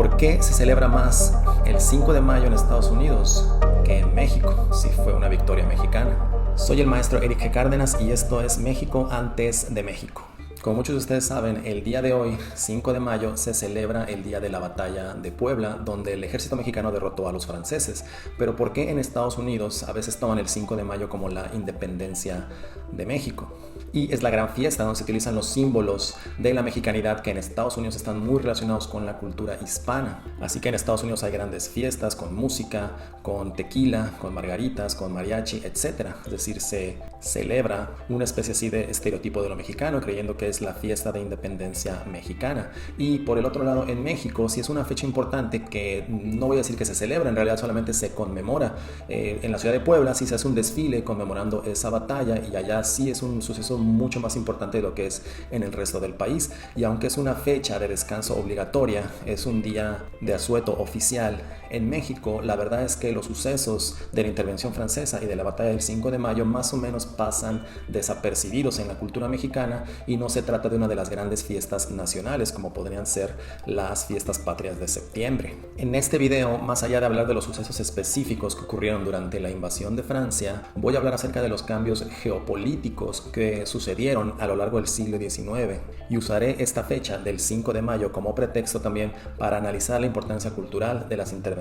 ¿Por qué se celebra más el 5 de mayo en Estados Unidos que en México, si fue una victoria mexicana? Soy el maestro Eric G. Cárdenas y esto es México antes de México. Como muchos de ustedes saben, el día de hoy, 5 de mayo, se celebra el día de la batalla de Puebla, donde el ejército mexicano derrotó a los franceses. Pero ¿por qué en Estados Unidos a veces toman el 5 de mayo como la independencia de México? Y es la gran fiesta donde se utilizan los símbolos de la mexicanidad que en Estados Unidos están muy relacionados con la cultura hispana. Así que en Estados Unidos hay grandes fiestas con música, con tequila, con margaritas, con mariachi, etc. Es decir, se celebra una especie así de estereotipo de lo mexicano, creyendo que es la fiesta de independencia mexicana. Y por el otro lado, en México sí es una fecha importante que no voy a decir que se celebra, en realidad solamente se conmemora. En la ciudad de Puebla sí se hace un desfile conmemorando esa batalla y allá sí es un suceso mucho más importante de lo que es en el resto del país. Y aunque es una fecha de descanso obligatoria, es un día de asueto oficial en México, la verdad es que los sucesos de la intervención francesa y de la batalla del 5 de mayo más o menos pasan desapercibidos en la cultura mexicana y no se trata de una de las grandes fiestas nacionales como podrían ser las fiestas patrias de septiembre. En este video, más allá de hablar de los sucesos específicos que ocurrieron durante la invasión de Francia, voy a hablar acerca de los cambios geopolíticos que sucedieron a lo largo del siglo XIX y usaré esta fecha del 5 de mayo como pretexto también para analizar la importancia cultural de las intervenciones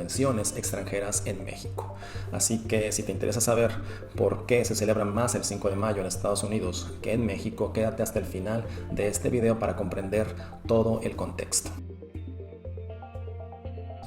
extranjeras en México. Así que si te interesa saber por qué se celebra más el 5 de mayo en Estados Unidos que en México, quédate hasta el final de este video para comprender todo el contexto.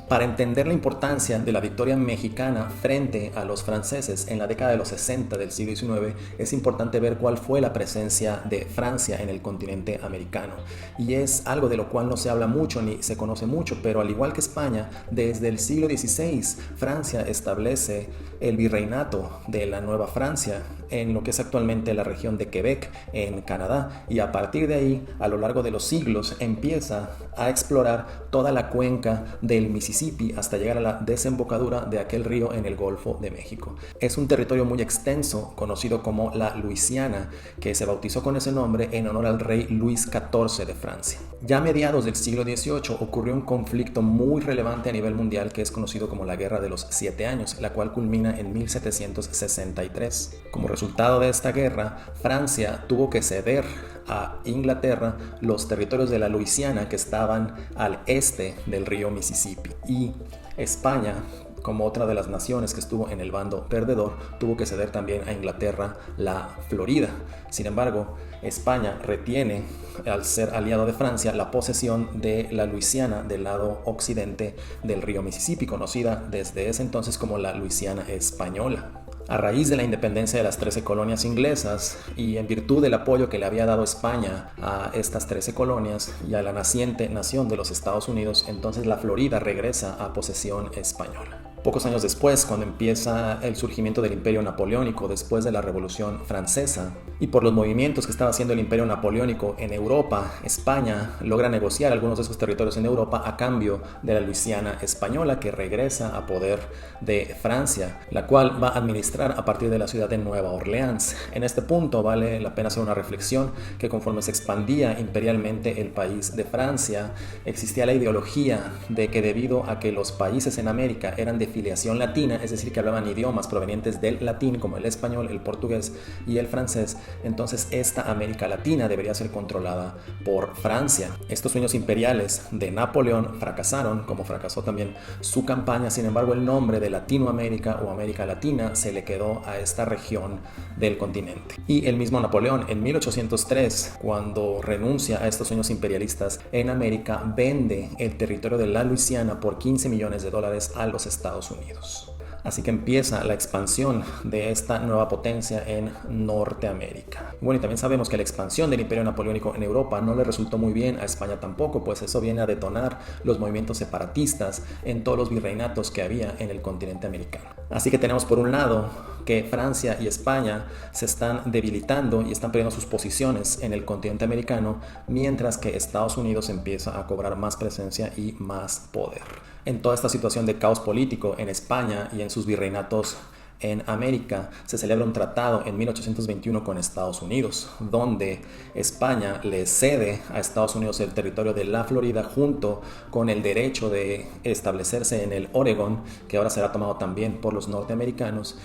Para entender la importancia de la victoria mexicana frente a los franceses en la década de los 60 del siglo XIX, es importante ver cuál fue la presencia de Francia en el continente americano. Y es algo de lo cual no se habla mucho ni se conoce mucho, pero al igual que España, desde el siglo XVI, Francia establece el virreinato de la Nueva Francia en lo que es actualmente la región de Quebec, en Canadá, y a partir de ahí, a lo largo de los siglos, empieza a explorar toda la cuenca del Mississippi hasta llegar a la desembocadura de aquel río en el Golfo de México. Es un territorio muy extenso, conocido como la Luisiana, que se bautizó con ese nombre en honor al rey Luis XIV de Francia. Ya a mediados del siglo XVIII ocurrió un conflicto muy relevante a nivel mundial que es conocido como la Guerra de los 7 Años, la cual culmina en 1763. Como resultado de esta guerra, Francia tuvo que ceder a Inglaterra los territorios de la Luisiana que estaban al este del río Mississippi, y España, como otra de las naciones que estuvo en el bando perdedor, tuvo que ceder también a Inglaterra la Florida. Sin embargo, España retiene, al ser aliado de Francia, la posesión de la Luisiana del lado occidente del río Mississippi, conocida desde ese entonces como la Luisiana española. A raíz de la independencia de las 13 colonias inglesas y en virtud del apoyo que le había dado España a estas 13 colonias y a la naciente nación de los Estados Unidos, entonces la Florida regresa a posesión española. Pocos años después, cuando empieza el surgimiento del Imperio Napoleónico después de la Revolución Francesa y por los movimientos que estaba haciendo el Imperio Napoleónico en Europa, España logra negociar algunos de esos territorios en Europa a cambio de la Luisiana española, que regresa a poder de Francia, la cual va a administrar a partir de la ciudad de Nueva Orleans. En este punto vale la pena hacer una reflexión que conforme se expandía imperialmente el país de Francia, existía la ideología de que debido a que los países en América eran de filiación latina, es decir, que hablaban idiomas provenientes del latín como el español, el portugués y el francés, entonces esta América Latina debería ser controlada por Francia. Estos sueños imperiales de Napoleón fracasaron, como fracasó también su campaña. Sin embargo, el nombre de Latinoamérica o América Latina se le quedó a esta región del continente. Y el mismo Napoleón, en 1803, cuando renuncia a estos sueños imperialistas en América, vende el territorio de la Luisiana por $15 millones a los Estados Unidos. Así que empieza la expansión de esta nueva potencia en Norteamérica. Bueno, y también sabemos que la expansión del Imperio Napoleónico en Europa no le resultó muy bien a España tampoco, pues eso viene a detonar los movimientos separatistas en todos los virreinatos que había en el continente americano. Así que tenemos por un lado que Francia y España se están debilitando y están perdiendo sus posiciones en el continente americano, mientras que Estados Unidos empieza a cobrar más presencia y más poder. En toda esta situación de caos político en España y en sus virreinatos en América, se celebra un tratado en 1821 con Estados Unidos, donde España le cede a Estados Unidos el territorio de la Florida junto con el derecho de establecerse en el Oregón, que ahora será tomado también por los norteamericanos,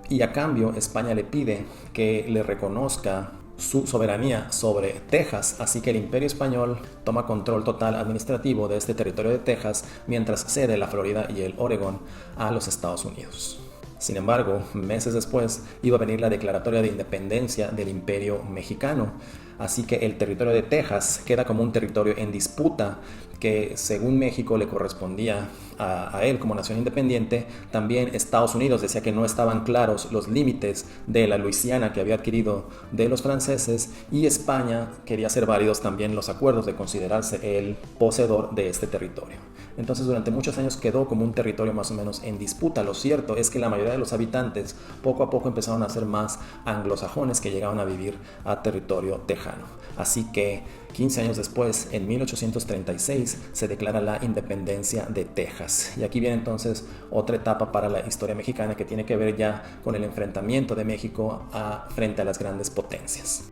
y a cambio España le pide que le reconozca su soberanía sobre Texas, así que el Imperio Español toma control total administrativo de este territorio de Texas, mientras cede la Florida y el Oregón a los Estados Unidos. Sin embargo, meses después iba a venir la declaratoria de independencia del Imperio Mexicano, así que el territorio de Texas queda como un territorio en disputa que, según México, le correspondía a él como nación independiente. También Estados Unidos decía que no estaban claros los límites de la Luisiana que había adquirido de los franceses, y España quería hacer válidos también los acuerdos de considerarse el poseedor de este territorio. Entonces, durante muchos años quedó como un territorio más o menos en disputa. Lo cierto es que la mayoría de los habitantes poco a poco empezaron a ser más anglosajones que llegaban a vivir a territorio tejano. Así que 15 años después, en 1836, se declara la independencia de Texas. Y aquí viene entonces otra etapa para la historia mexicana que tiene que ver ya con el enfrentamiento de México frente a las grandes potencias.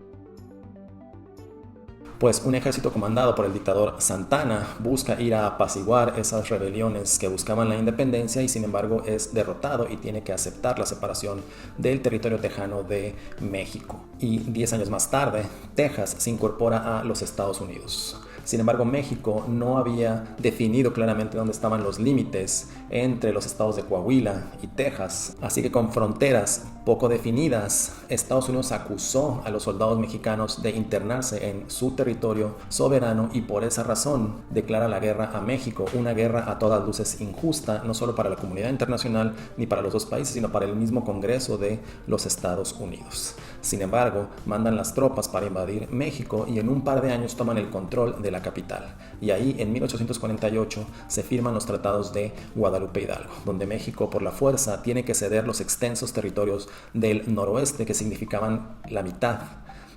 Pues un ejército comandado por el dictador Santana busca ir a apaciguar esas rebeliones que buscaban la independencia, y sin embargo es derrotado y tiene que aceptar la separación del territorio tejano de México. Y 10 años más tarde, Texas se incorpora a los Estados Unidos. Sin embargo, México no había definido claramente dónde estaban los límites entre los estados de Coahuila y Texas. Así que, con fronteras poco definidas, Estados Unidos acusó a los soldados mexicanos de internarse en su territorio soberano, y por esa razón declara la guerra a México, una guerra a todas luces injusta, no solo para la comunidad internacional ni para los dos países, sino para el mismo Congreso de los Estados Unidos. Sin embargo, mandan las tropas para invadir México y en un par de años toman el control de la capital. Y ahí, en 1848, se firman los tratados de Guadalupe Hidalgo, donde México, por la fuerza, tiene que ceder los extensos territorios del noroeste, que significaban la mitad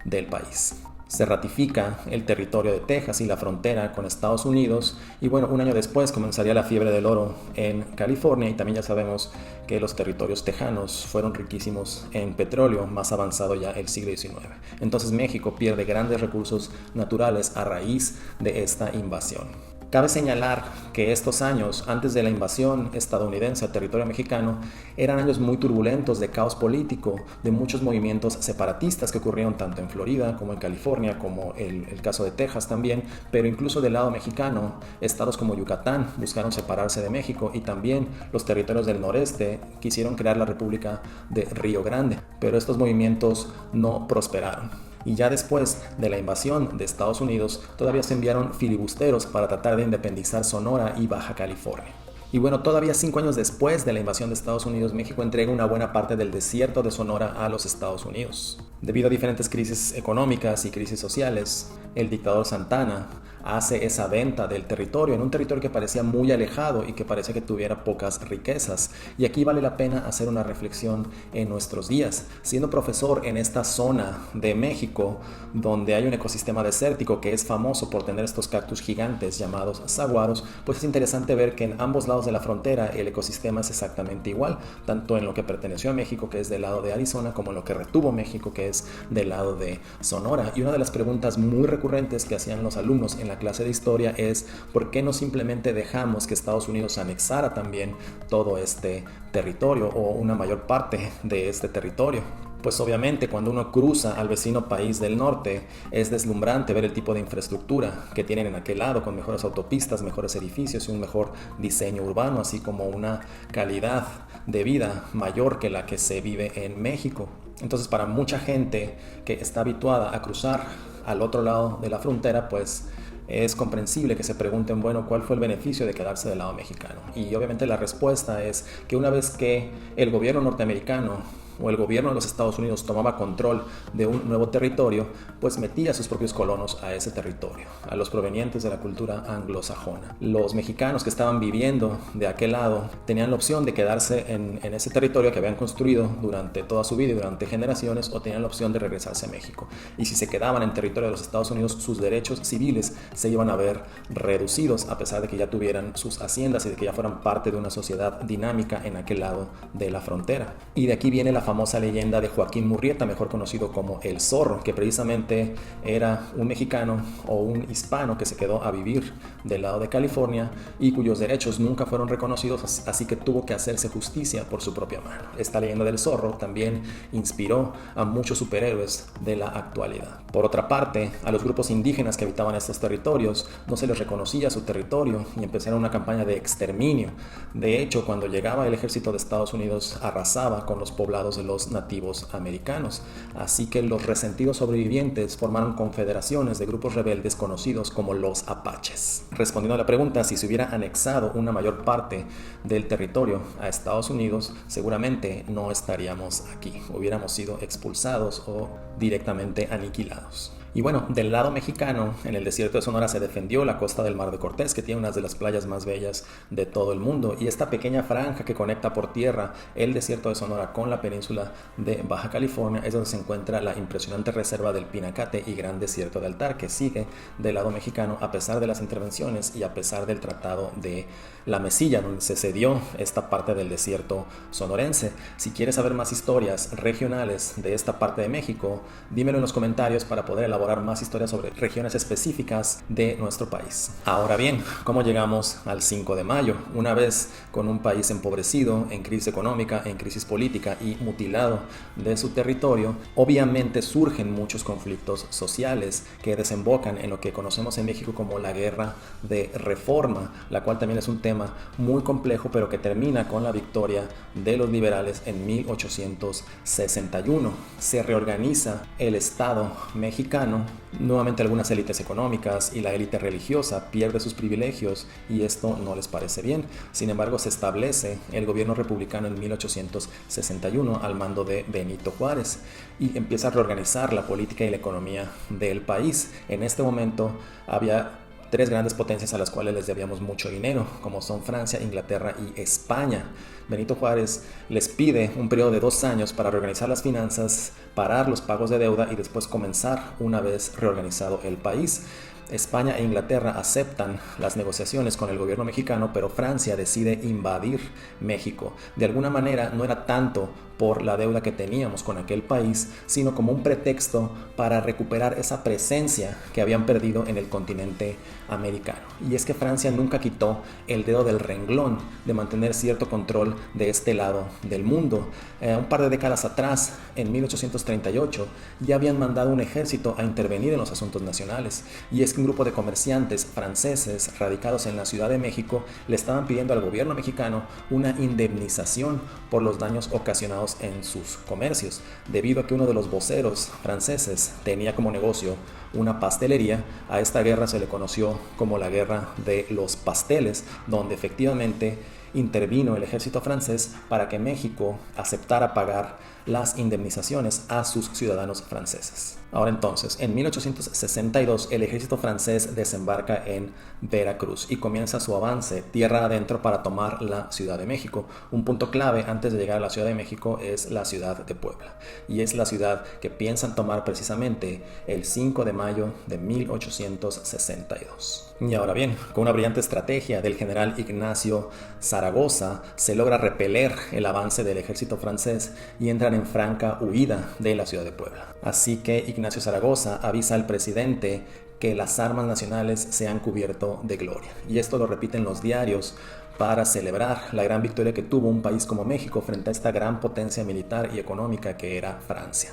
del país. Se ratifica el territorio de Texas y la frontera con Estados Unidos, y bueno, un año después comenzaría la fiebre del oro en California, y también ya sabemos que los territorios tejanos fueron riquísimos en petróleo, más avanzado ya el siglo XIX. Entonces México pierde grandes recursos naturales a raíz de esta invasión. Cabe señalar que estos años, antes de la invasión estadounidense al territorio mexicano, eran años muy turbulentos de caos político, de muchos movimientos separatistas que ocurrieron tanto en Florida como en California, como el caso de Texas también, pero incluso del lado mexicano, estados como Yucatán buscaron separarse de México, y también los territorios del noreste quisieron crear la República de Río Grande, pero estos movimientos no prosperaron. Y ya después de la invasión de Estados Unidos, todavía se enviaron filibusteros para tratar de independizar Sonora y Baja California. Y bueno, todavía 5 años después de la invasión de Estados Unidos, México entrega una buena parte del desierto de Sonora a los Estados Unidos. Debido a diferentes crisis económicas y crisis sociales, el dictador Santana hace esa venta del territorio, en un territorio que parecía muy alejado y que parecía que tuviera pocas riquezas. Y aquí vale la pena hacer una reflexión en nuestros días. Siendo profesor en esta zona de México, donde hay un ecosistema desértico que es famoso por tener estos cactus gigantes llamados saguaros, pues es interesante ver que en ambos lados de la frontera el ecosistema es exactamente igual, tanto en lo que perteneció a México, que es del lado de Arizona, como en lo que retuvo México, que es del lado de Sonora. Y una de las preguntas muy recurrentes que hacían los alumnos en la clase de historia es: ¿por qué no simplemente dejamos que Estados Unidos anexara también todo este territorio, o una mayor parte de este territorio? Pues obviamente, cuando uno cruza al vecino país del norte, es deslumbrante ver el tipo de infraestructura que tienen en aquel lado, con mejores autopistas, mejores edificios y un mejor diseño urbano, así como una calidad de vida mayor que la que se vive en México. Entonces, para mucha gente que está habituada a cruzar al otro lado de la frontera, pues es comprensible que se pregunten, bueno, ¿cuál fue el beneficio de quedarse del lado mexicano? Y obviamente la respuesta es que una vez que el gobierno norteamericano o el gobierno de los Estados Unidos tomaba control de un nuevo territorio, pues metía a sus propios colonos a ese territorio, a los provenientes de la cultura anglosajona. Los mexicanos que estaban viviendo de aquel lado tenían la opción de quedarse en ese territorio que habían construido durante toda su vida y durante generaciones, o tenían la opción de regresarse a México. Y si se quedaban en territorio de los Estados Unidos, sus derechos civiles se iban a ver reducidos, a pesar de que ya tuvieran sus haciendas y de que ya fueran parte de una sociedad dinámica en aquel lado de la frontera. Y de aquí viene la famosa leyenda de Joaquín Murrieta, mejor conocido como El Zorro, que precisamente era un mexicano o un hispano que se quedó a vivir del lado de California y cuyos derechos nunca fueron reconocidos, así que tuvo que hacerse justicia por su propia mano. Esta leyenda del Zorro también inspiró a muchos superhéroes de la actualidad. Por otra parte, a los grupos indígenas que habitaban estos territorios no se les reconocía su territorio y empezaron una campaña de exterminio. De hecho, cuando llegaba el ejército de Estados Unidos, arrasaba con los poblados de los nativos americanos. Así que los resentidos sobrevivientes formaron confederaciones de grupos rebeldes conocidos como los Apaches. Respondiendo a la pregunta si se hubiera anexado una mayor parte del territorio a Estados Unidos, seguramente no estaríamos aquí. Hubiéramos sido expulsados o directamente aniquilados. Y bueno, del lado mexicano, en el desierto de Sonora se defendió la costa del Mar de Cortés, que tiene unas de las playas más bellas de todo el mundo, y esta pequeña franja que conecta por tierra el desierto de Sonora con la península de Baja California es donde se encuentra la impresionante reserva del Pinacate y Gran Desierto de Altar, que sigue del lado mexicano a pesar de las intervenciones y a pesar del Tratado de la Mesilla, donde se cedió esta parte del desierto sonorense. Si quieres saber más historias regionales de esta parte de México, dímelo en los comentarios para poder elaborar más historias sobre regiones específicas de nuestro país. Ahora bien, ¿cómo llegamos al 5 de mayo? Una vez con un país empobrecido, en crisis económica, en crisis política y mutilado de su territorio, obviamente surgen muchos conflictos sociales que desembocan en lo que conocemos en México como la Guerra de Reforma, la cual también es un tema muy complejo, pero que termina con la victoria de los liberales en 1861. Se reorganiza el Estado mexicano. Nuevamente algunas élites económicas y la élite religiosa pierde sus privilegios y esto no les parece bien. Sin embargo, se establece el gobierno republicano en 1861 al mando de Benito Juárez y empieza a reorganizar la política y la economía del país. En este momento había tres grandes potencias a las cuales les debíamos mucho dinero, como son Francia, Inglaterra y España. Benito Juárez les pide un periodo de 2 años para reorganizar las finanzas, parar los pagos de deuda y después comenzar una vez reorganizado el país. España e Inglaterra aceptan las negociaciones con el gobierno mexicano, pero Francia decide invadir México. De alguna manera no era tanto por la deuda que teníamos con aquel país, sino como un pretexto para recuperar esa presencia que habían perdido en el continente americano. Y es que Francia nunca quitó el dedo del renglón de mantener cierto control de este lado del mundo. Un par de décadas atrás, en 1838, ya habían mandado un ejército a intervenir en los asuntos nacionales. Y es que un grupo de comerciantes franceses radicados en la Ciudad de México le estaban pidiendo al gobierno mexicano una indemnización por los daños ocasionados en sus comercios, debido a que uno de los voceros franceses tenía como negocio una pastelería. A esta guerra se le conoció como la Guerra de los Pasteles, donde efectivamente intervino el ejército francés para que México aceptara pagar las indemnizaciones a sus ciudadanos franceses. Ahora entonces, en 1862 el ejército francés desembarca en Veracruz y comienza su avance tierra adentro para tomar la Ciudad de México. Un punto clave antes de llegar a la Ciudad de México es la ciudad de Puebla, y es la ciudad que piensan tomar precisamente el 5 de mayo de 1862. Y ahora bien, con una brillante estrategia del general Ignacio Zaragoza, se logra repeler el avance del ejército francés y entran en franca huida de la ciudad de Puebla. Así que Ignacio Zaragoza avisa al presidente que las armas nacionales se han cubierto de gloria. Y esto lo repiten los diarios para celebrar la gran victoria que tuvo un país como México frente a esta gran potencia militar y económica que era Francia.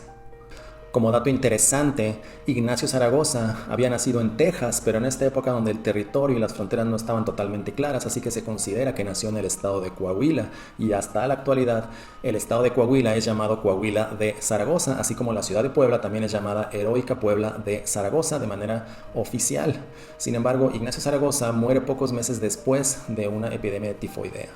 Como dato interesante, Ignacio Zaragoza había nacido en Texas, pero en esta época donde el territorio y las fronteras no estaban totalmente claras, así que se considera que nació en el estado de Coahuila, y hasta la actualidad el estado de Coahuila es llamado Coahuila de Zaragoza, así como la ciudad de Puebla también es llamada Heroica Puebla de Zaragoza de manera oficial. Sin embargo, Ignacio Zaragoza muere pocos meses después de una epidemia de tifoidea.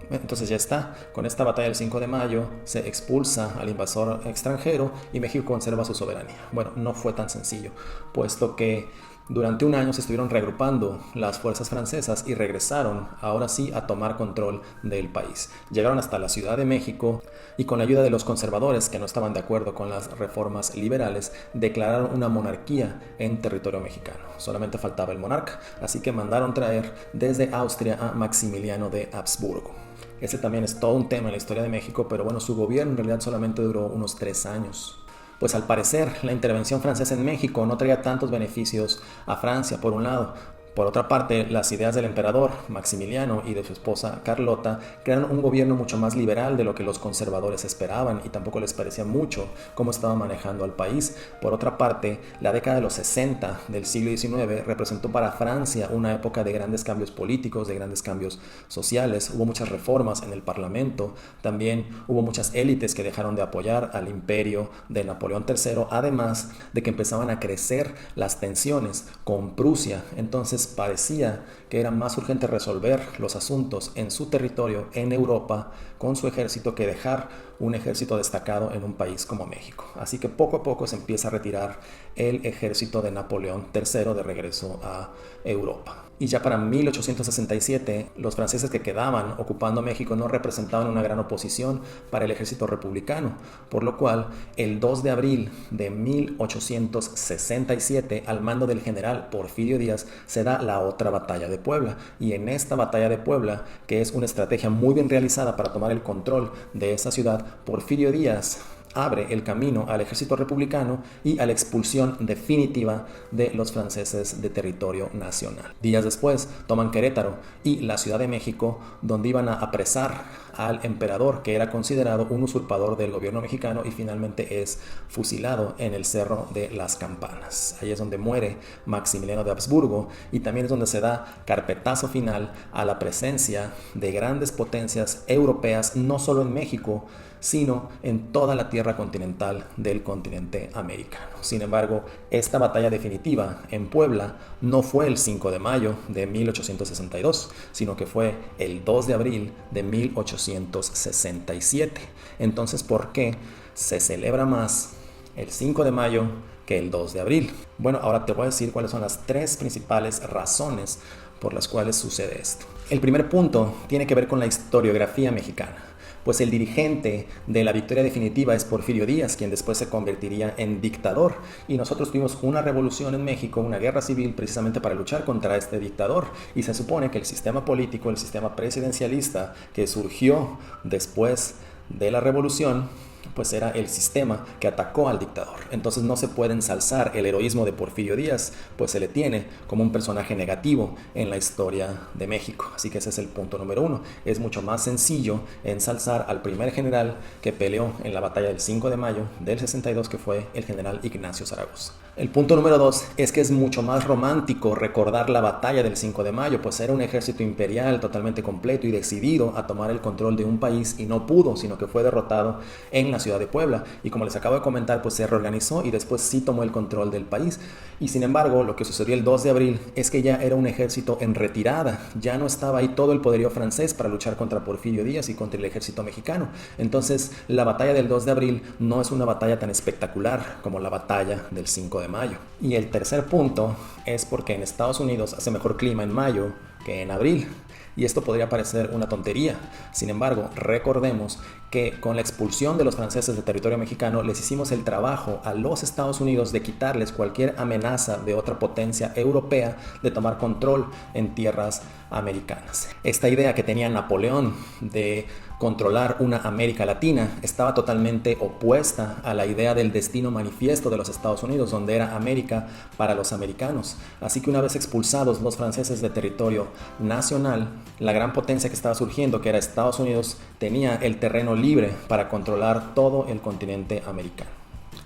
Entonces ya está, con esta batalla del 5 de mayo se expulsa al invasor extranjero y México conserva su soberanía. Bueno, no fue tan sencillo, puesto que durante un año se estuvieron reagrupando las fuerzas francesas y regresaron, ahora sí, a tomar control del país. Llegaron hasta la Ciudad de México y con la ayuda de los conservadores, que no estaban de acuerdo con las reformas liberales, declararon una monarquía en territorio mexicano. Solamente faltaba el monarca, así que mandaron traer desde Austria a Maximiliano de Habsburgo. Ese también es todo un tema en la historia de México, pero bueno, su gobierno en realidad solamente duró unos 3 años. Pues al parecer la intervención francesa en México no traía tantos beneficios a Francia, por un lado. Por otra parte, las ideas del emperador Maximiliano y de su esposa Carlota crearon un gobierno mucho más liberal de lo que los conservadores esperaban y tampoco les parecía mucho cómo estaba manejando al país. Por otra parte, la década de los 60 del siglo XIX representó para Francia una época de grandes cambios políticos, de grandes cambios sociales. Hubo muchas reformas en el Parlamento, también hubo muchas élites que dejaron de apoyar al imperio de Napoleón III, además de que empezaban a crecer las tensiones con Prusia. Entonces parecía que era más urgente resolver los asuntos en su territorio, en Europa, con su ejército, que dejar un ejército destacado en un país como México. Así que poco a poco se empieza a retirar el ejército de Napoleón III de regreso a Europa. Y ya para 1867, los franceses que quedaban ocupando México no representaban una gran oposición para el ejército republicano, por lo cual el 2 de abril de 1867, al mando del general Porfirio Díaz, se da la otra batalla de Puebla. Y en esta batalla de Puebla, que es una estrategia muy bien realizada para tomar el control de esa ciudad, Porfirio Díaz abre el camino al ejército republicano y a la expulsión definitiva de los franceses de territorio nacional. Días después toman Querétaro y la Ciudad de México, donde iban a apresar al emperador, que era considerado un usurpador del gobierno mexicano, y finalmente es fusilado en el Cerro de las Campanas. Ahí es donde muere Maximiliano de Habsburgo y también es donde se da carpetazo final a la presencia de grandes potencias europeas, no solo en México, sino en toda la tierra continental del continente americano. Sin embargo, esta batalla definitiva en Puebla no fue el 5 de mayo de 1862, sino que fue el 2 de abril de 1867. Entonces, ¿por qué se celebra más el 5 de mayo que el 2 de abril? Bueno, ahora te voy a decir cuáles son las 3 principales razones por las cuales sucede esto. El primer punto tiene que ver con la historiografía mexicana. Pues el dirigente de la victoria definitiva es Porfirio Díaz, quien después se convertiría en dictador. Y nosotros tuvimos una revolución en México, una guerra civil, precisamente para luchar contra este dictador. Y se supone que el sistema político, el sistema presidencialista que surgió después de la revolución, pues era el sistema que atacó al dictador. Entonces no se puede ensalzar el heroísmo de Porfirio Díaz, pues se le tiene como un personaje negativo en la historia de México. Así que ese es el punto número 1. Es mucho más sencillo ensalzar al primer general que peleó en la batalla del 5 de mayo del 62, que fue el general Ignacio Zaragoza. El punto número 2 es que es mucho más romántico recordar la batalla del 5 de mayo, pues era un ejército imperial totalmente completo y decidido a tomar el control de un país, y no pudo, sino que fue derrotado en la ciudad de Puebla. Y como les acabo de comentar, pues se reorganizó y después sí tomó el control del país. Y sin embargo, lo que sucedió el 2 de abril es que ya era un ejército en retirada, ya no estaba ahí todo el poderío francés para luchar contra Porfirio Díaz y contra el ejército mexicano. Entonces, la batalla del 2 de abril no es una batalla tan espectacular como la batalla del 5 de mayo. Y el tercer punto es porque en Estados Unidos hace mejor clima en mayo que en abril. Y esto podría parecer una tontería. Sin embargo, recordemos que con la expulsión de los franceses del territorio mexicano les hicimos el trabajo a los Estados Unidos de quitarles cualquier amenaza de otra potencia europea de tomar control en tierras americanas. Esta idea que tenía Napoleón de controlar una América Latina estaba totalmente opuesta a la idea del destino manifiesto de los Estados Unidos, donde era América para los americanos. Así que una vez expulsados los franceses de territorio nacional, la gran potencia que estaba surgiendo, que era Estados Unidos, tenía el terreno libre para controlar todo el continente americano.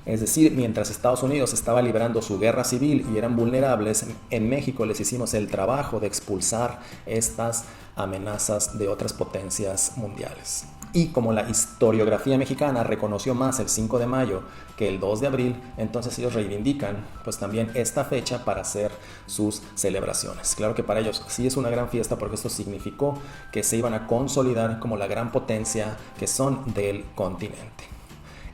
Es decir, mientras Estados Unidos estaba librando su guerra civil y eran vulnerables, en México les hicimos el trabajo de expulsar estas amenazas de otras potencias mundiales. Y como la historiografía mexicana reconoció más el 5 de mayo que el 2 de abril, entonces ellos reivindican pues también esta fecha para hacer sus celebraciones. Claro que para ellos sí es una gran fiesta porque esto significó que se iban a consolidar como la gran potencia que son del continente.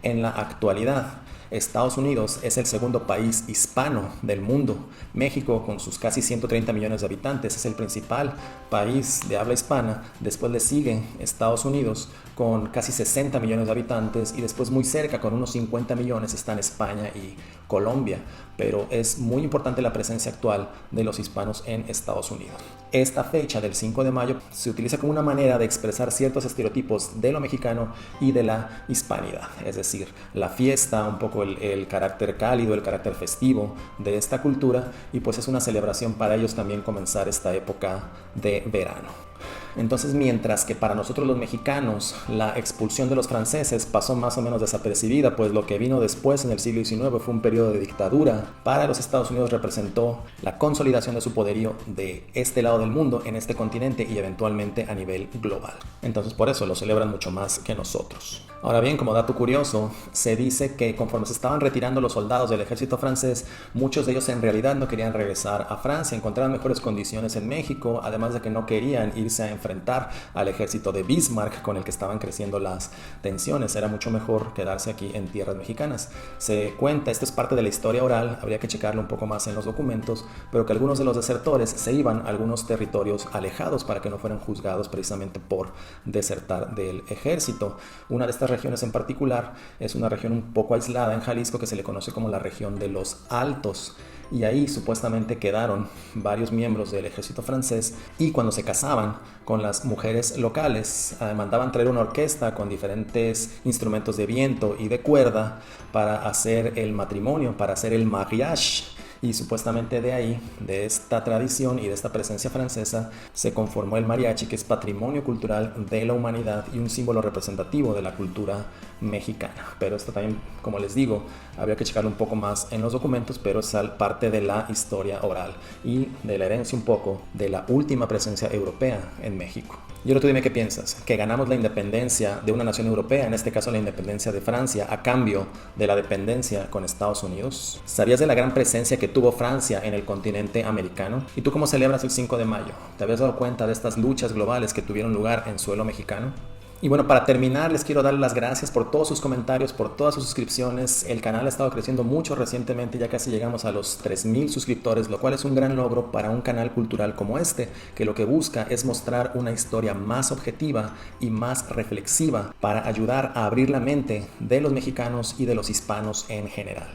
En la actualidad, Estados Unidos es el segundo país hispano del mundo. México, con sus casi 130 millones de habitantes, es el principal país de habla hispana. Después le sigue Estados Unidos con casi 60 millones de habitantes y después muy cerca, con unos 50 millones, están España y Colombia. Pero es muy importante la presencia actual de los hispanos en Estados Unidos. Esta fecha del 5 de mayo se utiliza como una manera de expresar ciertos estereotipos de lo mexicano y de la hispanidad, es decir, la fiesta, un poco el carácter cálido, el carácter festivo de esta cultura, y pues es una celebración para ellos también comenzar esta época de verano. Entonces, mientras que para nosotros los mexicanos la expulsión de los franceses pasó más o menos desapercibida, pues lo que vino después en el siglo XIX fue un periodo de dictadura, para los Estados Unidos representó la consolidación de su poderío de este lado del mundo, en este continente y eventualmente a nivel global. Entonces, por eso lo celebran mucho más que nosotros. Ahora bien, como dato curioso, se dice que conforme se estaban retirando los soldados del ejército francés, muchos de ellos en realidad no querían regresar a Francia, encontraban mejores condiciones en México, además de que no querían irse a enfrentar al ejército de Bismarck con el que estaban creciendo las tensiones. Era mucho mejor quedarse aquí en tierras mexicanas. Se cuenta, esto es parte de la historia oral, habría que checarlo un poco más en los documentos, pero que algunos de los desertores se iban a algunos territorios alejados para que no fueran juzgados precisamente por desertar del ejército. Una de estas regiones en particular es una región un poco aislada en Jalisco que se le conoce como la región de los Altos, y ahí supuestamente quedaron varios miembros del ejército francés, y cuando se casaban con las mujeres locales mandaban traer una orquesta con diferentes instrumentos de viento y de cuerda para hacer el matrimonio, para hacer el mariage. Y supuestamente de ahí, de esta tradición y de esta presencia francesa, se conformó el mariachi, que es patrimonio cultural de la humanidad y un símbolo representativo de la cultura mexicana. Pero esto también, como les digo, habría que checarlo un poco más en los documentos, pero es parte de la historia oral y de la herencia un poco de la última presencia europea en México. Y ahora tú dime qué piensas, que ganamos la independencia de una nación europea, en este caso la independencia de Francia, a cambio de la dependencia con Estados Unidos. ¿Sabías de la gran presencia que tuvo Francia en el continente americano? ¿Y tú cómo celebras el 5 de mayo? ¿Te habías dado cuenta de estas luchas globales que tuvieron lugar en suelo mexicano? Y bueno, para terminar, les quiero dar las gracias por todos sus comentarios, por todas sus suscripciones. El canal ha estado creciendo mucho recientemente, ya casi llegamos a los 3,000 suscriptores, lo cual es un gran logro para un canal cultural como este, que lo que busca es mostrar una historia más objetiva y más reflexiva para ayudar a abrir la mente de los mexicanos y de los hispanos en general.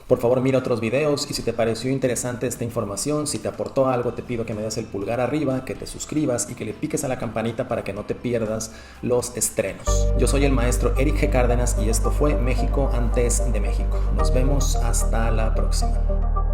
Por favor, mira otros videos y si te pareció interesante esta información, si te aportó algo, te pido que me des el pulgar arriba, que te suscribas y que le piques a la campanita para que no te pierdas los estrenos. Yo soy el maestro Eric G. Cárdenas y esto fue México antes de México. Nos vemos hasta la próxima.